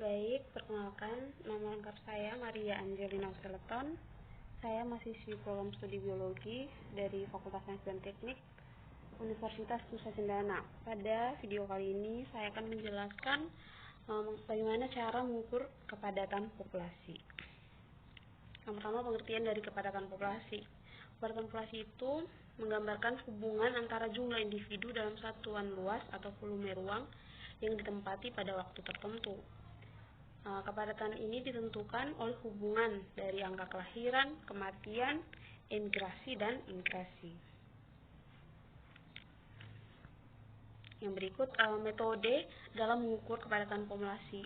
Baik, perkenalkan, nama lengkap saya Maria Angelina Seleton. Saya mahasiswi program studi biologi dari Fakultas Sains dan Teknik Universitas Nusa Cendana. Pada video kali ini saya akan menjelaskan bagaimana cara mengukur kepadatan populasi. Yang pertama, pengertian dari kepadatan populasi. Kepadatan populasi itu menggambarkan hubungan antara jumlah individu dalam satuan luas atau volume ruang yang ditempati pada waktu tertentu. Kepadatan ini ditentukan oleh hubungan dari angka kelahiran, kematian, emigrasi, dan imigrasi. Yang berikut metode dalam mengukur kepadatan populasi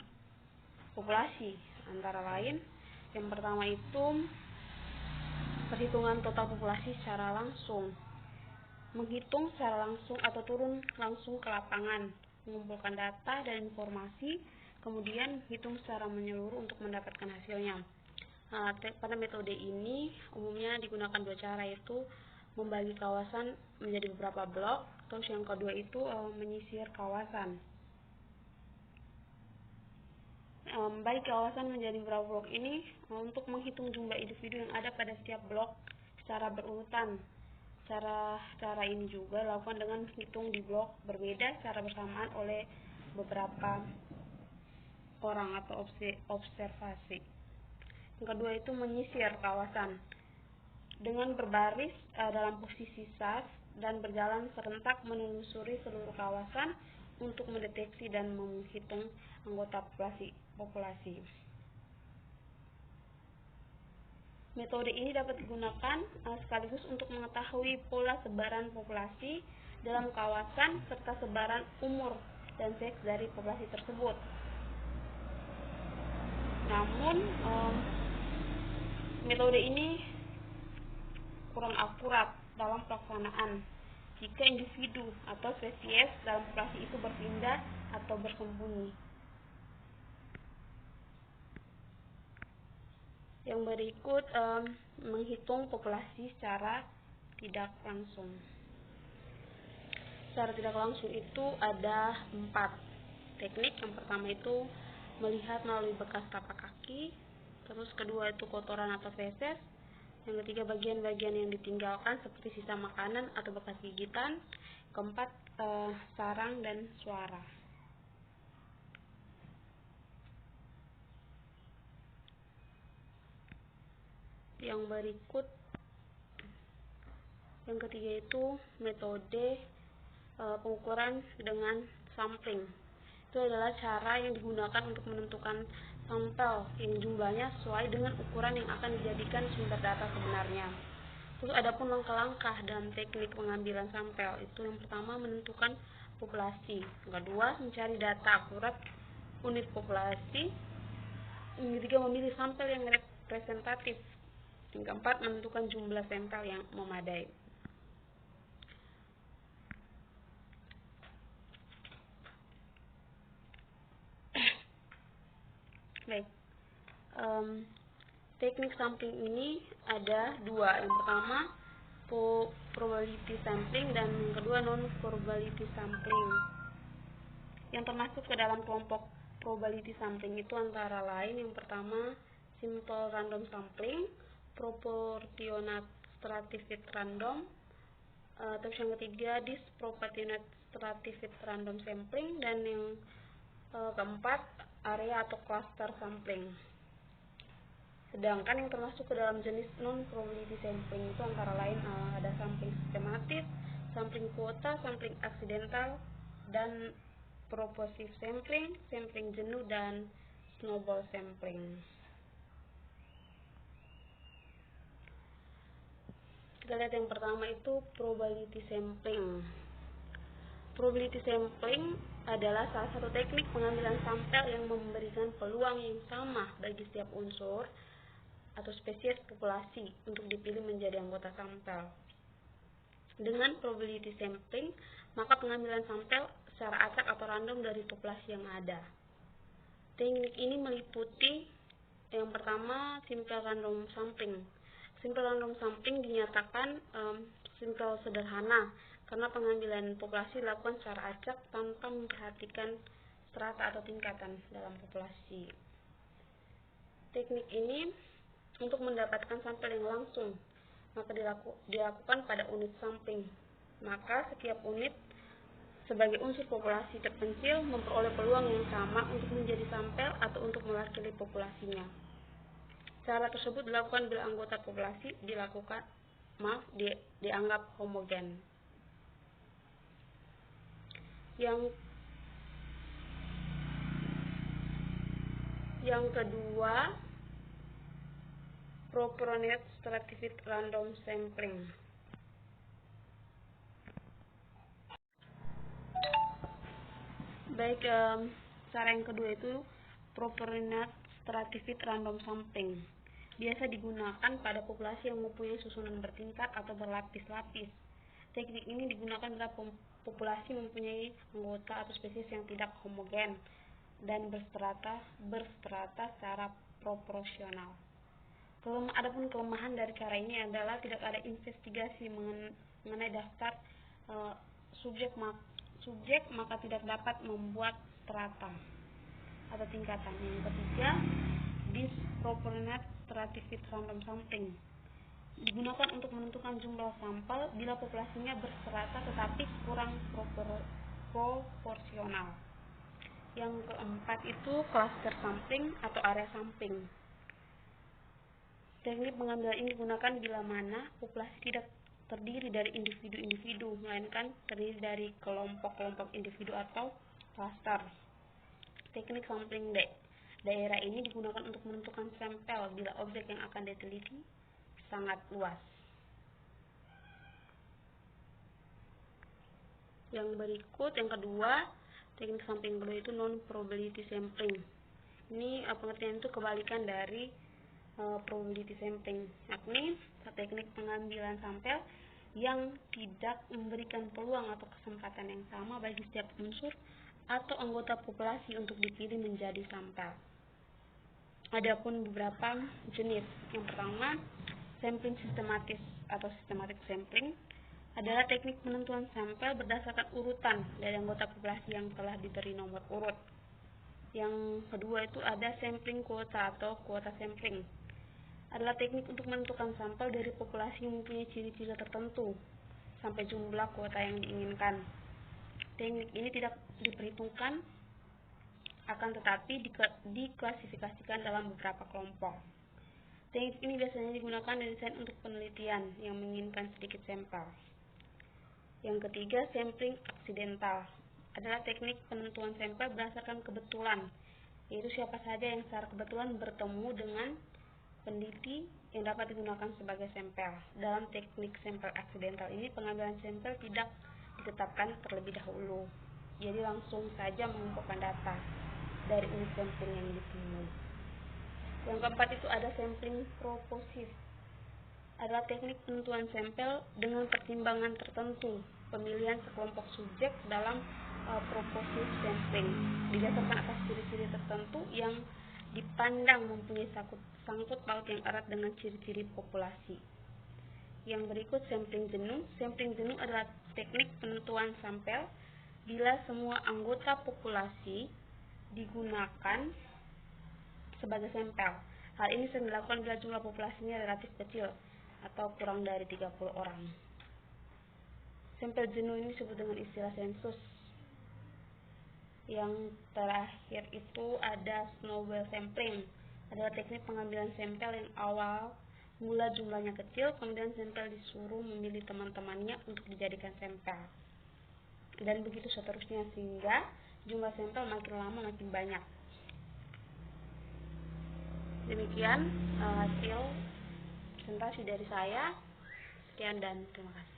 antara lain. Yang pertama itu perhitungan total populasi secara langsung. Menghitung secara langsung atau turun langsung ke lapangan, mengumpulkan data dan informasi, kemudian hitung secara menyeluruh untuk mendapatkan hasilnya. Pada metode ini umumnya digunakan dua cara, yaitu membagi kawasan menjadi beberapa blok, terus yang kedua itu menyisir kawasan. Membagi kawasan menjadi beberapa blok ini untuk menghitung jumlah individu yang ada pada setiap blok secara berurutan. Cara ini juga dilakukan dengan hitung di blok berbeda secara bersamaan oleh beberapa orang atau observasi. Yang kedua itu menyisir kawasan dengan berbaris dalam posisi sas dan berjalan serentak menelusuri seluruh kawasan untuk mendeteksi dan menghitung anggota populasi. Metode ini dapat digunakan sekaligus untuk mengetahui pola sebaran populasi dalam kawasan serta sebaran umur dan seks dari populasi tersebut. Namun, metode ini kurang akurat dalam pelaksanaan jika individu atau spesies dalam populasi itu berpindah atau bersembunyi. Yang berikut menghitung populasi secara tidak langsung. Secara tidak langsung itu ada 4 teknik. Yang pertama itu melihat melalui bekas tapak kaki, terus kedua itu kotoran atau feses, yang ketiga bagian-bagian yang ditinggalkan seperti sisa makanan atau bekas gigitan, keempat sarang dan suara. Yang berikut, yang ketiga itu metode pengukuran dengan sampling. Itu adalah cara yang digunakan untuk menentukan sampel yang jumlahnya sesuai dengan ukuran yang akan dijadikan sumber data sebenarnya. Terus adapun langkah-langkah dan teknik pengambilan sampel itu, yang pertama menentukan populasi, yang kedua mencari data akurat unit populasi, yang ketiga memilih sampel yang representatif, yang keempat menentukan jumlah sampel yang memadai. Baik, teknik sampling ini ada dua. Yang pertama probability sampling dan yang kedua non probability sampling. Yang termasuk ke dalam kelompok probability sampling itu antara lain yang pertama simple random sampling, proportional stratified random, terus yang ketiga disproportionate stratified random sampling, dan yang keempat area atau cluster sampling. Sedangkan yang termasuk ke dalam jenis non probability sampling itu antara lain ada sampling sistematis, sampling kuota, sampling aksidental, dan purposive sampling, sampling jenuh, dan snowball sampling. Kita lihat yang pertama itu probability sampling. Probability sampling adalah salah satu teknik pengambilan sampel yang memberikan peluang yang sama bagi setiap unsur atau spesies populasi untuk dipilih menjadi anggota sampel. Dengan probability sampling, maka pengambilan sampel secara acak atau random dari populasi yang ada. Teknik ini meliputi yang pertama simple random sampling. Simple random sampling dinyatakan simple sederhana karena pengambilan populasi dilakukan secara acak tanpa memperhatikan strata atau tingkatan dalam populasi. Teknik ini untuk mendapatkan sampel yang langsung, maka dilakukan pada unit sampling. Maka setiap unit sebagai unsur populasi terpencil memperoleh peluang yang sama untuk menjadi sampel atau untuk mewakili populasinya. Cara tersebut dilakukan bila anggota populasi dianggap homogen. Yang kedua, Proportionate Stratified Random Sampling. Baik, cara yang kedua itu Proportionate Stratified Random Sampling. Biasa digunakan pada populasi yang mempunyai susunan bertingkat atau berlapis-lapis. Teknik ini digunakan bila populasi mempunyai anggota atau spesies yang tidak homogen dan berstrata secara proporsional. Adapun kelemahan dari cara ini adalah tidak ada investigasi mengenai daftar subjek, maka tidak dapat membuat strata atau tingkatan. Yang ketiga, Disproportionate Stratified Random Sampling digunakan untuk menentukan jumlah sampel bila populasinya berstrata tetapi kurang proporsional. Yang keempat itu cluster sampling atau area sampling. Teknik pengambilan ini digunakan bila mana populasi tidak terdiri dari individu-individu, melainkan terdiri dari kelompok-kelompok individu atau cluster. Teknik sampling daerah ini digunakan untuk menentukan sampel bila objek yang akan diteliti sangat luas. Yang berikut, yang kedua, teknik sampling kedua itu non-probability sampling. Ini pengertian itu kebalikan dari probability sampling, yakni teknik pengambilan sampel yang tidak memberikan peluang atau kesempatan yang sama bagi setiap unsur atau anggota populasi untuk dipilih menjadi sampel. Adapun beberapa jenis. Yang pertama, sampling sistematis atau systematic sampling adalah teknik penentuan sampel berdasarkan urutan dari anggota populasi yang telah diberi nomor urut. Yang kedua itu ada sampling kuota atau kuota sampling. Adalah teknik untuk menentukan sampel dari populasi yang mempunyai ciri-ciri tertentu sampai jumlah kuota yang diinginkan. Teknik ini tidak diperhitungkan, akan tetapi diklasifikasikan dalam beberapa kelompok. Teknik ini biasanya digunakan dan desain untuk penelitian yang menginginkan sedikit sampel. Yang ketiga, sampling aksidental adalah teknik penentuan sampel berdasarkan kebetulan, yaitu siapa saja yang secara kebetulan bertemu dengan peneliti yang dapat digunakan sebagai sampel. Dalam teknik sampel aksidental ini, pengambilan sampel tidak ditetapkan terlebih dahulu, jadi langsung saja mengumpulkan data dari unit sampling yang ditemui. Yang keempat itu ada sampling proposif, adalah teknik penentuan sampel dengan pertimbangan tertentu, pemilihan sekelompok subjek dalam proposif sampling didasarkan atas ciri-ciri tertentu yang dipandang mempunyai sangkut paut yang erat dengan ciri-ciri populasi. Yang berikut, sampling jenuh. Sampling jenuh adalah teknik penentuan sampel bila semua anggota populasi digunakan sebagai sampel. Hal ini sering dilakukan bila jumlah populasinya relatif kecil atau kurang dari 30 orang. Sampel jenuh ini disebut dengan istilah sensus. Yang terakhir itu ada snowball sampling, adalah teknik pengambilan sampel yang awal mula jumlahnya kecil, kemudian sampel disuruh memilih teman-temannya untuk dijadikan sampel, dan begitu seterusnya sehingga jumlah sampel makin lama makin banyak. Demikian hasil presentasi dari saya. Sekian dan terima kasih.